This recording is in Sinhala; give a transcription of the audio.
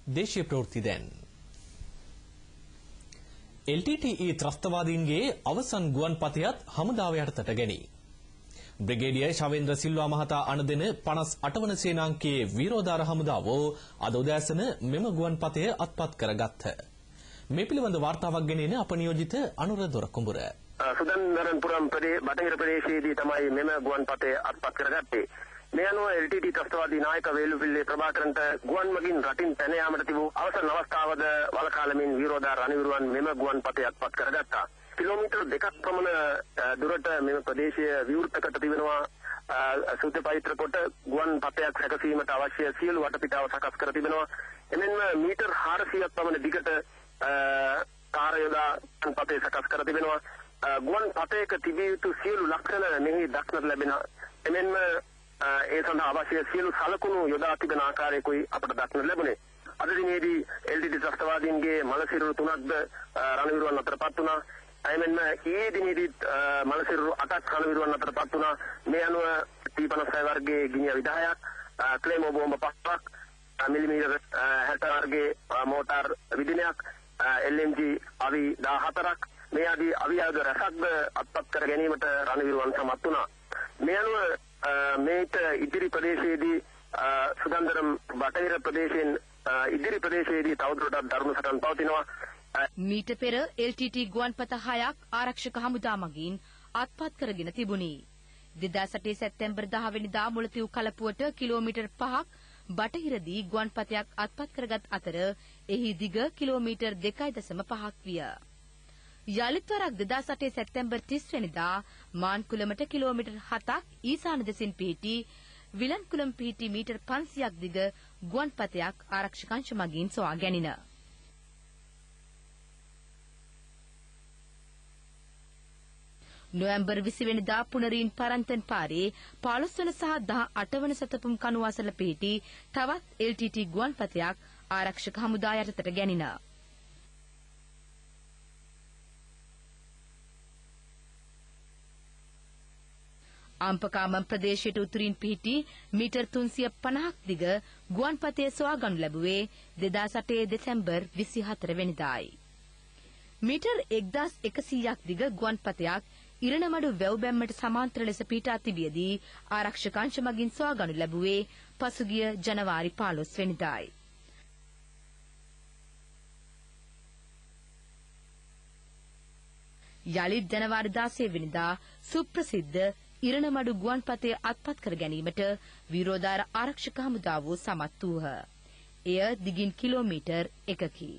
දේශීය ප්‍රවෘත්ති දැන් LTTE ත්‍රස්තවාදීන්ගේ අවසන් ගුවන්පතයත් හමුදාව යටතට ගැනී. බ්‍රිගේඩියර් ශවේන්ද්‍ර සිල්වා මහතා අණදෙන 58 වන සේනාංකයේ වීරෝදාර හමුදාව අද උදෑසන මෙම ගුවන්පතය අත්පත් කරගත්හ. මේ පිළිබඳ වාර්තාවක් ගෙනෙන අප නියෝජිත අනුර දොරකුඹුර. සුදන්වරන්පුරම් බටහිර ප්‍රදේශයේදී තමයි මෙම ගුවන්පතය අත්පත් කරගත්තේ. මේ අනුව LTT ත්‍රස්තවාදී නායක වේලුපිල්ලේ ප්‍රභාකරන්ට ගුවන් මගින් රටින් පැන යාමට තිබූ අවසන් අවස්ථාවද වළකාලමින් වීරෝදාර රණවිරුවන් මෙම ගුවන්පතය අත්පත් කරගත්තා. කිලෝමීටර් 2ක් පමණ දුරට මෙම ප්‍රදේශය විවෘතකට තිබෙනවා. සුද්ධ පවිත්‍ර කොට ගුවන් පතයක් සැකසීමට අවශ්‍ය සියලු වටපිටාව සකස් කර තිබෙනවා. එමෙන්ම මීටර් 400ක් පමණ දිගට කාර්යයදා පතේ සකස් කර තිබෙනවා. ගුවන් පතයක තිබිය යුතු සියලු ලක්ෂණ මෙහි දක්නට ලැබෙනවා. එමෙන්ම ඒ සඳහා අවශ්‍ය සියලු සලකුණු යොදා තිබෙන ආකාරයකුයි අපට දක්නට ලැබුණේ. අද දිනේදී LTT ත්‍රස්තවාදීන්ගේ මලසිරුරු 3ක්ද රණවිරුවන් අතරපත් වුණා. එමෙන්ම ඊයේ දිනේදී මලසිරුරු 8ක් රණවිරුවන් අතරපත් වුණා. මේ අනුව T56 වර්ගයේ ගිනි අවි 10ක්, ක්ලේමෝ බෝම්බ 5ක්, මිලිමීටර් 60 වර්ගයේ මෝටාර් විදිනයක්, LMG අවි 14ක් මේ ආදී අවි ආයුධ රැසක්ද අත්පත් කර ගැනීමට රණවිරුවන් සමත් වුණා. මේ අනුව මේට ඉදිරි ප්‍රදේශයේදී සුදන්දරම් බටහිර ප්‍රදේශයෙන් ඉදිරි ප්‍රදේශයේදී තවදුරටත් දරුණු සටන් පවතිනවා. මීට පෙර LTT ගුවන්පත 6ක් ආරක්ෂක හමුදා මගින් අත්පත් කරගෙන තිබුණි. 2008 සැප්තැම්බර් 10 වෙනිදා මුලතිව් කලපුවට කිලෝමීටර් 5ක් බටහිරදී ගුවන්පතයක් අත්පත් කරගත් අතර එහි දිග කිලෝමීටර් 2.5ක් විය. යලිත් වරක් 2008 සැප්තැම්බර් 30 වෙනිදා මාන්කුලමට කිලෝමීටර් 7ක් ඊසාන දෙසින් පිහිටි විලන්කුලම් පිහිටි මීටර් 500ක් දිග ගුවන්පතයක් ආරක්ෂක අංශ මගින් සොයා ගැනින. නොවැම්බර් 20 වෙනිදා පුනරීන් පරන්තන් පාරේ 15 වන සහ 18 වන සතපුම් කණු අසල පිහිටි තවත් LTT ගුවන්පතයක් ආරක්ෂක හමුදා යටතට ගැනින. අම්පකාමම් ප්‍රදේශයට උතුරින් පිහිටි මීටර් 350ක් දිග ගුවන්පතය සොයා ගනු ලැබුවේ 2008 දෙසැම්බර් 24 වෙනිදායි. මීටර් 1100ක් දිග ගුවන්පතයක් ඉරණමඩු වැව් බැම්මට සමාන්තර ලෙස පිහිටා තිබියදී ආරක්ෂක අංශ මගින් සොයා ගනු ලැබුවේ පසුගිය ජනවාරි 15 වෙනිදායි. යලිත් ජනවාරි 16 වෙනිදා සුප්‍රසිද්ධ ඉරණමඩු ගුවන්පතේ අත්පත් කර ගැනීමට වීරෝදාර ආරක්ෂක හමුදාව සමත් වූහ. එය දිගින් කිලෝමීටර් 1කි.